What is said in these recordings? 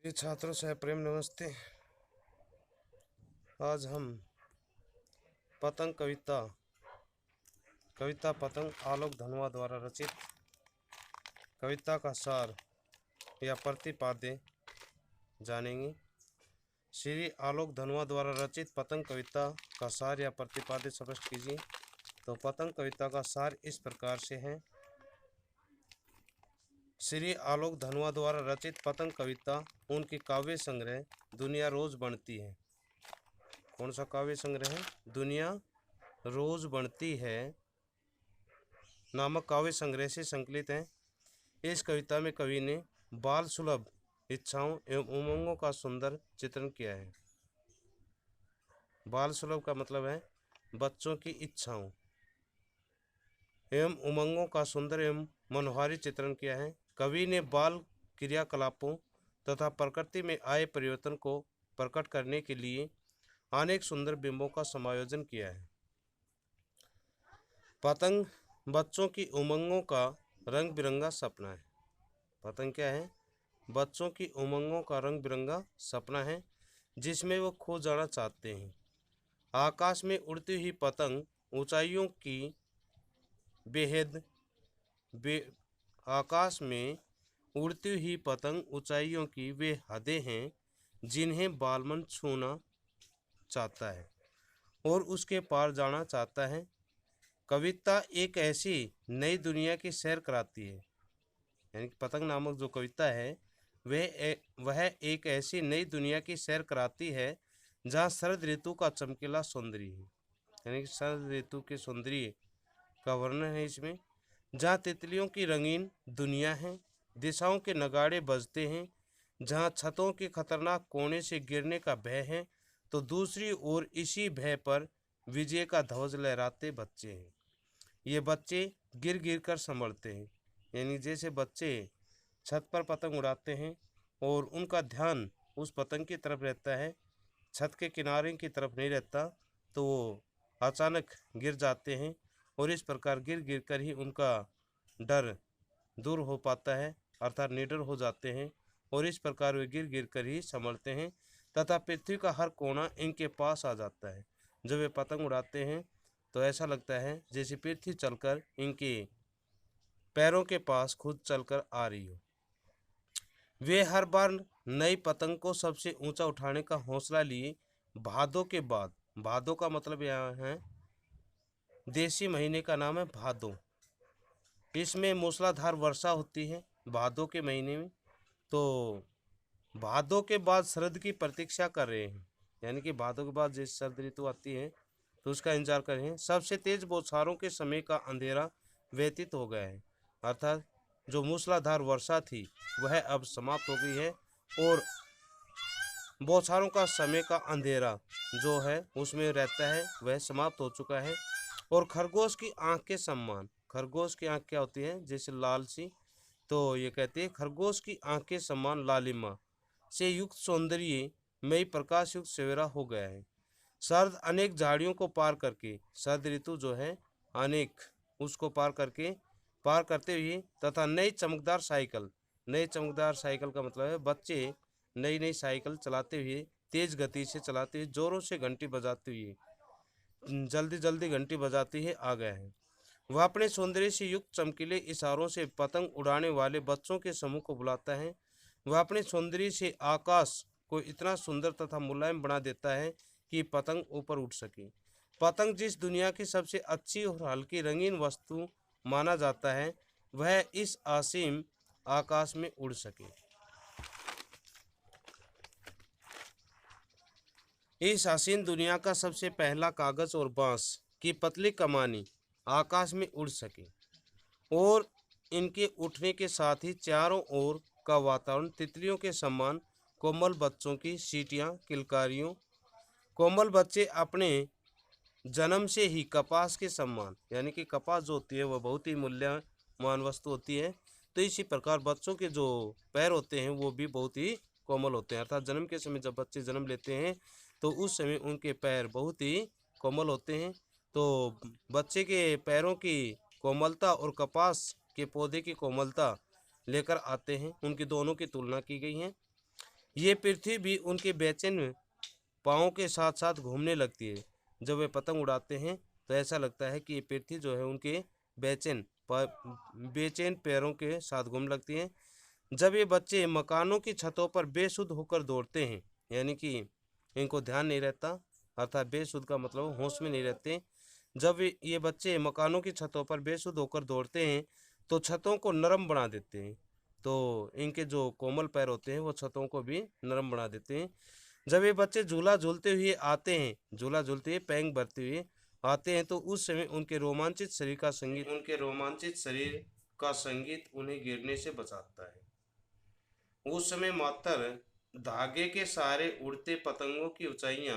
प्रिय छात्रों से प्रेम नमस्ते। आज हम पतंग कविता पतंग आलोक धनवा द्वारा रचित कविता का सार या प्रतिपाद्य जानेंगे। श्री आलोक धनवा द्वारा रचित पतंग कविता का सार या प्रतिपाद्य स्पष्ट कीजिए। तो पतंग कविता का सार इस प्रकार से है। श्री आलोक धनवा द्वारा रचित पतंग कविता उनकी काव्य संग्रह दुनिया रोज बनती है। कौन सा काव्य संग्रह है? दुनिया रोज बनती है नामक काव्य संग्रह से संकलित है। इस कविता में कवि ने बाल सुलभ इच्छाओं एवं उमंगों का सुंदर चित्रण किया है। बाल सुलभ का मतलब है बच्चों की इच्छाओं एवं उमंगों का सुंदर एवं मनोहारी चित्रण किया है। कवि ने बाल क्रियाकलापों तथा प्रकृति में आए परिवर्तन को प्रकट करने के लिए अनेक सुंदर बिंबों का समायोजन किया है। पतंग बच्चों की उमंगों का रंग बिरंगा सपना है। पतंग क्या है? बच्चों की उमंगों का रंग बिरंगा सपना है जिसमें वो खो जाना चाहते हैं। आकाश में उड़ती हुई पतंग ऊंचाइयों की बेहद आकाश में उड़ती हुई पतंग ऊंचाइयों की वे हदें हैं जिन्हें बालमन छूना चाहता है और उसके पार जाना चाहता है। कविता एक ऐसी नई दुनिया की सैर कराती है। यानी कि पतंग नामक जो कविता है वह एक ऐसी नई दुनिया की सैर कराती है जहाँ शरद ऋतु का चमकीला सौंदर्य है। यानी कि शरद ऋतु के सौंदर्य का वर्णन है इसमें। जहाँ तितलियों की रंगीन दुनिया है, दिशाओं के नगाड़े बजते हैं, जहाँ छतों के खतरनाक कोने से गिरने का भय है, तो दूसरी ओर इसी भय पर विजय का ध्वज लहराते बच्चे हैं। ये बच्चे गिर गिर कर संभलते हैं। यानी जैसे बच्चे छत पर पतंग उड़ाते हैं और उनका ध्यान उस पतंग की तरफ रहता है, छत के किनारे की तरफ नहीं रहता, तो वो अचानक गिर जाते हैं और इस प्रकार गिर गिर कर ही उनका डर दूर हो पाता है, अर्थात निडर हो जाते हैं और इस प्रकार वे गिर गिर कर ही संभलते हैं तथा पृथ्वी का हर कोना इनके पास आ जाता है। जब वे पतंग उड़ाते हैं तो ऐसा लगता है जैसे पृथ्वी चलकर इनके पैरों के पास खुद चलकर आ रही हो। वे हर बार नई पतंग को सबसे ऊंचा उठाने का हौसला लिए भादों के बाद, भादों का मतलब यहाँ है देसी महीने का नाम है भादों। इसमें मूसलाधार वर्षा होती है भादों के महीने में। तो भादों के बाद शरद की प्रतीक्षा कर रहे हैं। यानी कि भादों के बाद जैसे शरद ऋतु आती है तो उसका इंतजार कर रहे हैं। सबसे तेज बौछारों के समय का अंधेरा व्यतीत हो गया है, अर्थात जो मूसलाधार वर्षा थी वह अब समाप्त हो गई है और बौछारों का समय का अंधेरा जो है उसमें रहता है वह समाप्त हो चुका है। और खरगोश की आंख के सम्मान, खरगोश की आंख क्या होती है? जैसे लाल सी, तो ये कहते हैं खरगोश की आंख के सम्मान लालिमा से युक्त सौंदर्य मई प्रकाश युक्त सवेरा हो गया है। शरद अनेक झाड़ियों को पार करके, शरद ऋतु जो है अनेक उसको पार करते हुए तथा नई चमकदार साइकिल का मतलब है बच्चे नई नई साइकिल चलाते हुए, तेज गति से चलाते हुए, जोरों से घंटी बजाते हुए, जल्दी जल्दी घंटी बजाते हुए आ गया है। वह अपने सौंदर्य से युक्त चमकीले इशारों से पतंग उड़ाने वाले बच्चों के समूह को बुलाता है। वह अपने सौंदर्य से आकाश को इतना सुंदर तथा मुलायम बना देता है कि पतंग ऊपर उठ सके। पतंग जिस दुनिया की सबसे अच्छी और हल्की रंगीन वस्तु माना जाता है वह इस असीम आकाश में उड़ सके। इस हसीन दुनिया का सबसे पहला कागज और बांस की पतली कमानी आकाश में उड़ सके और इनके उठने के साथ ही चारों ओर का वातावरण तितलियों के समान कोमल बच्चों की सीटियां किलकारियों। कोमल बच्चे अपने जन्म से ही कपास के समान, यानी कि कपास जो होती है वह बहुत ही मूल्यवान वस्तु होती है, तो इसी प्रकार बच्चों के जो पैर होते हैं वो भी बहुत ही कोमल होते हैं। अर्थात जन्म के समय जब बच्चे जन्म लेते हैं तो उस समय उनके पैर बहुत ही कोमल होते हैं। तो बच्चे के पैरों की कोमलता और कपास के पौधे की कोमलता लेकर आते हैं, उनकी दोनों की तुलना की गई है। ये पृथ्वी भी उनके बेचैन पाँव के साथ साथ घूमने लगती है। जब वे पतंग उड़ाते हैं तो ऐसा लगता है कि ये पृथ्वी जो है उनके बेचैन बेचैन पैरों के साथ घूमने लगती है। जब ये बच्चे मकानों की छतों पर बेसुध होकर दौड़ते हैं, यानी कि इनको ध्यान नहीं रहता, अर्थात बेसुध का मतलब होश में नहीं रहते। जब ये बच्चे मकानों की छतों पर बेसुध होकर दौड़ते हैं तो छतों को नरम बना देते हैं। तो इनके जो कोमल पैर होते हैं वो छतों को भी नरम बना देते हैं। जब ये बच्चे झूला झूलते हुए आते हैं, झूला झूलते हुए पैंग भरते हुए आते हैं, तो उस समय उनके रोमांचित शरीर का संगीत उन्हें गिरने से बचाता है। उस समय मात्र धागे के सहारे उड़ते पतंगों की ऊंचाइयां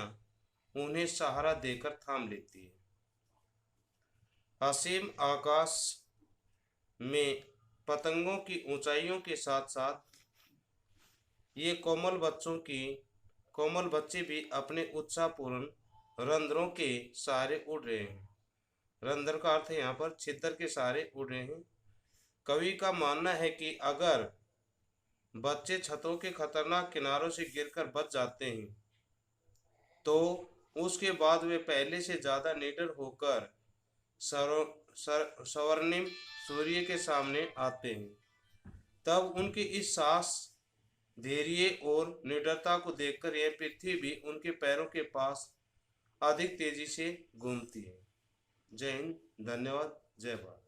उन्हें सहारा देकर थाम लेती है। असीम आकाश में पतंगों की ऊंचाइयों के साथ साथ ये कोमल बच्चे भी अपने उत्साहपूर्ण रंध्रों के सहारे उड़ रहे हैं। रंध्र का अर्थ है यहाँ पर छिद्र के सहारे उड़ रहे हैं। कवि का मानना है कि अगर बच्चे छतों के खतरनाक किनारों से गिरकर बच जाते हैं तो उसके बाद वे पहले से ज्यादा निडर होकर स्वर्णिम सूर्य के सामने आते हैं। तब उनके इस साहस, धैर्य और निडरता को देखकर यह पृथ्वी भी उनके पैरों के पास अधिक तेजी से घूमती है। जय हिंद, धन्यवाद, जय भारत।